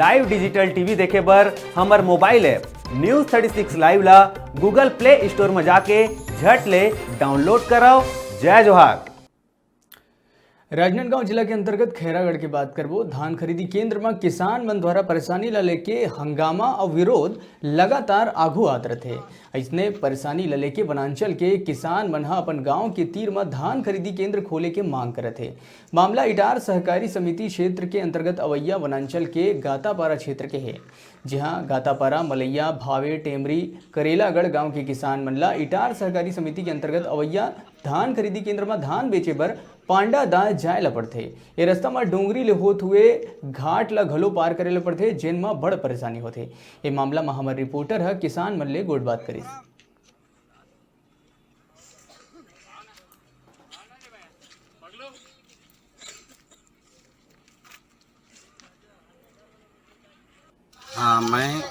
Live digital TV देखे बर हमर मोबाइल ऐप न्यूज़ 36 लाइव ला गूगल प्ले स्टोर में जाके झट ले डाउनलोड कराओ। जय जोहार। राजनांदगांव जिला के अंतर्गत खैरागढ़ की बात करबो। धान खरीदी केंद्र में किसान मन द्वारा परेशानी ला लेके हंगामा और विरोध लगातार आगू आत रथे। इसने परेशानी ला लेके वनांचल के किसान मन अपन गांव के तीर में धान खरीदी केंद्र खोले के मांग करत है। मामला इटार सहकारी समिति क्षेत्र के अंतर्गत अवैया वनांचल के गातापारा क्षेत्र के है, जहां गातापारा, मलैया, भावे, टेमरी, करेलागढ़ गांव के किसान मन ला इटार सहकारी समिति के अंतर्गत अवैया धान खरीदी केंद्र में धान बेचे बर पांडा दाए जाए ला पड़थे। ये रास्ता में डोंगरी ले होत हुए घाट ला घलो पार करे ला पड़थे, जेन में बड़ परेशानी होथे। ये मामला में हमार रिपोर्टर है किसान मन ले गोट बात करिस। मैं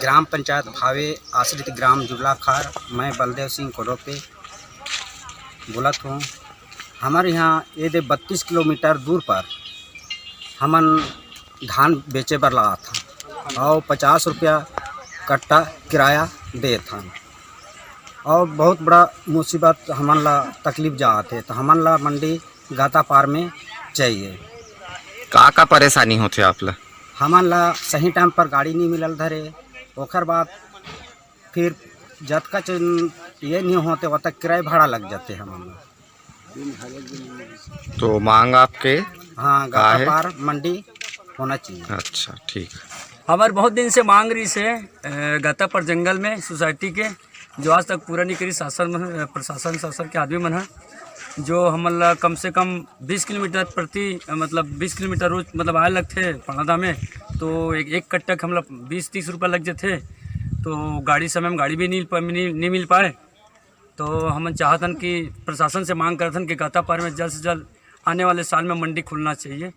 ग्राम पंचायत भावे आश्रित ग्राम जुबलाखार, मैं बलदेव सिंह कोडोपे बोलत हूँ। हमारे यहाँ ये 32 किलोमीटर दूर पर हमन धान बेचे बर लगा था और 50 रुपया कट्टा किराया दे था। और बहुत बड़ा मुसीबत हमन ला तकलीफ जात है, तो हमन ला मंडी गाता पार में चाहिए। का परेशानी होथे आप ला? हमन ला सही टाइम पर गाड़ी नहीं मिलल धरे, ओकर बाद फिर जतका ये नहीं होते वो तक किराया भाड़ा लग जाते हमन ला। तो मांग आपके? हाँ, गाता पार मंडी होना चाहिए। अच्छा, ठीक। हमारे बहुत दिन से मांग रही से गाता पर जंगल में सोसाइटी के, जो आज तक पूरा नहीं करी शासन प्रशासन के आदमी मन है, जो हमन ला कम से कम 20 किलोमीटर मतलब 20 किलोमीटर रोज मतलब आए लगते पड़ादा में। तो एक कट्टा हम लोग 20-30 रुपये लग जाते। तो गाड़ी समय में गाड़ी भी नहीं मिल पाए। तो हम चाहतन कि प्रशासन से मांग करतन कि गाता पार में जल्द से जल्द आने वाले साल में मंडी खुलना चाहिए।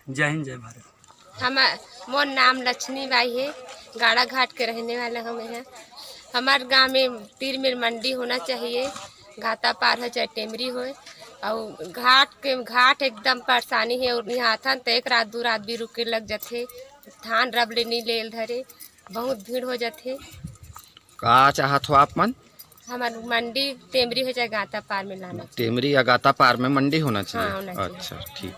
जय हिंद, जय भारत। मोर नाम लक्ष्मी बाई है, गाड़ा घाट के रहने वाला हमें है। हमारे गांव में तीर में मंडी होना चाहिए, घाता पार हो चाहे टेमरी हो। और घाट एकदम परेशानी है। और यहाँ था तो एक रात 2 रात भी रुके लग जाते, धान रब ले नहीं ले धरे, बहुत भीड़ हो जाते। का चाहत हो आप मन? हमारे मंडी टेमरी हो चाहे गाता पार में लाना चाहिए। टेमरी या गाता पार में मंडी होना चाहिए। हाँ, होना चाहिए। अच्छा, ठीक।